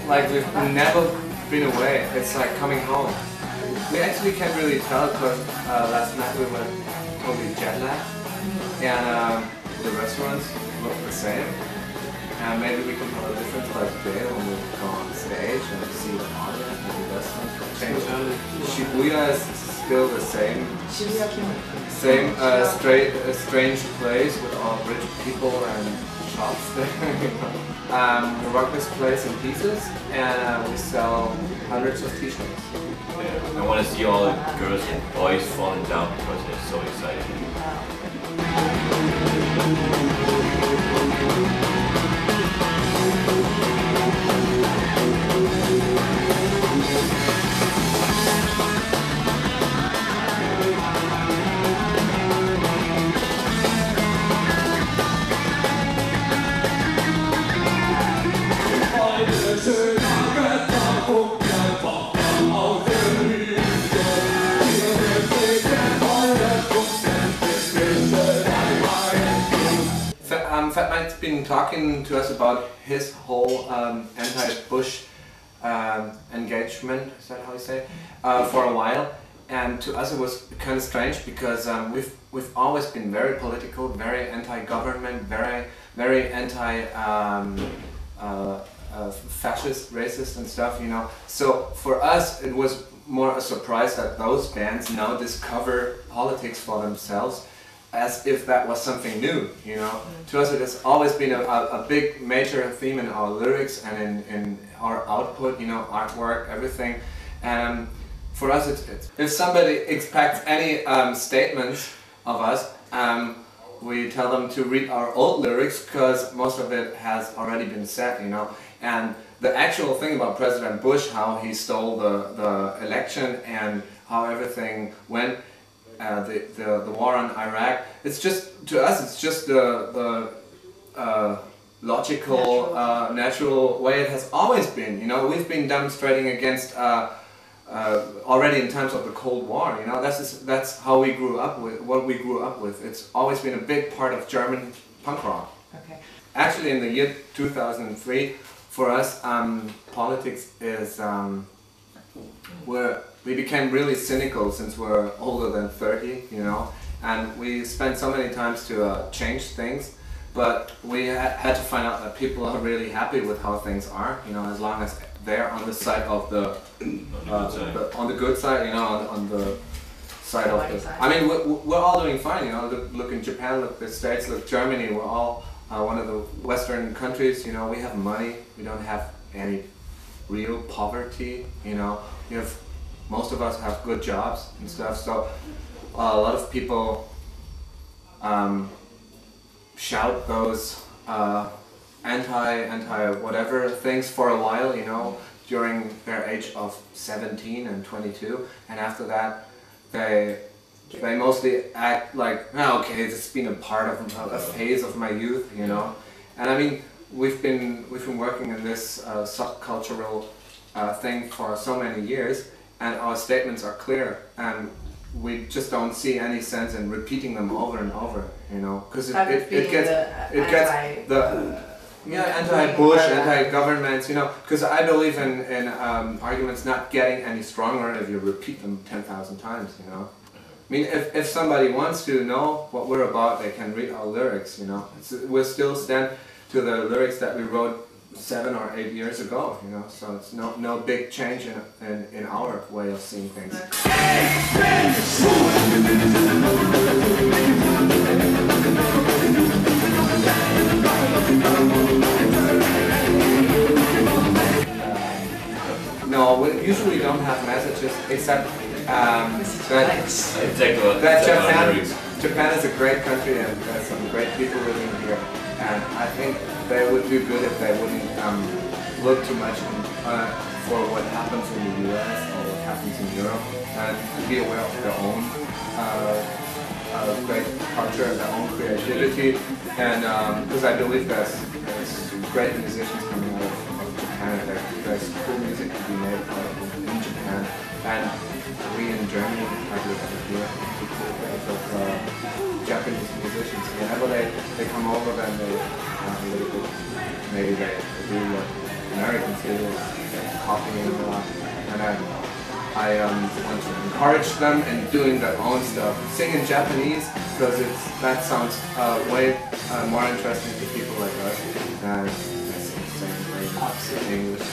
Like we've never been away. It's like coming home. We actually can't really tell because last night we were totally jet lagged, and the restaurants look the same. And maybe we can tell the difference like today when we go on stage and see the audience and the restaurants change. Shibuya is still the same. Same strange place with all rich people and shops there. We rock this place in pieces, and we sell hundreds of t-shirts. Yeah, I want to see all the girls and boys falling down because they're so excited. Fatman's been talking to us about his whole anti-Bush engagement, is that how you say, for a while, and to us it was kind of strange because we've always been very political, very anti-government, very anti fascist, racist and stuff, you know. So for us it was more a surprise that those bands now discover politics for themselves, as if that was something new, you know. To us it has always been a big major theme in our lyrics and in our output, you know, artwork, everything. And for us it's if somebody expects any statements of us, we tell them to read our old lyrics because most of it has already been said, you know. And the actual thing about President Bush, how he stole the election and how everything went, the war on Iraq, it's just, to us it's just the logical, natural way it has always been, you know. We've been demonstrating against already in times of the Cold War, you know. That's how we grew up with, what we grew up with. It's always been a big part of German punk rock. Okay. Actually in the year 2003, for us, politics is, we became really cynical since we're older than 30, you know, and we spent so many times to change things, but we had to find out that people are really happy with how things are, you know, as long as they're on the side of the, on the good side, you know, on the side of the, I mean, we're all doing fine, you know. Look in Japan, look the States, look Germany, we're all one of the Western countries, you know. We have money, we don't have any real poverty, you know. We have, most of us have good jobs and stuff, so a lot of people shout those anti whatever things for a while, you know, during their age of 17 and 22, and after that they mostly act like, oh, okay, it's been a part of a phase of my youth, you know. And I mean, we've been working in this subcultural thing for so many years, and our statements are clear, and we just don't see any sense in repeating them over and over, you know, because it gets the anti-Bush, anti-governments, you know, because I believe in arguments not getting any stronger if you repeat them 10,000 times, you know. I mean, if somebody wants to know what we're about, they can read our lyrics, you know. We'll still stand to the lyrics that we wrote 7 or 8 years ago, you know, so it's no big change in our way of seeing things. No, we usually don't have messages, except that Japan is a great country and there's some great people living here, and I think they would do good if they wouldn't look too much for what happens in the US or what happens in Europe, and be aware of their own great culture and their own creativity, and because I believe there's great musicians coming out of Japan, and there's cool music to be made in Japan, and we in Germany have looked at here to cool things of Japanese musicians. Whenever they come over, then they a little bit, maybe they do what Americans do, copying a lot, and I want to encourage them in doing their own stuff. Sing in Japanese because that sounds way more interesting to people like us than singing in English.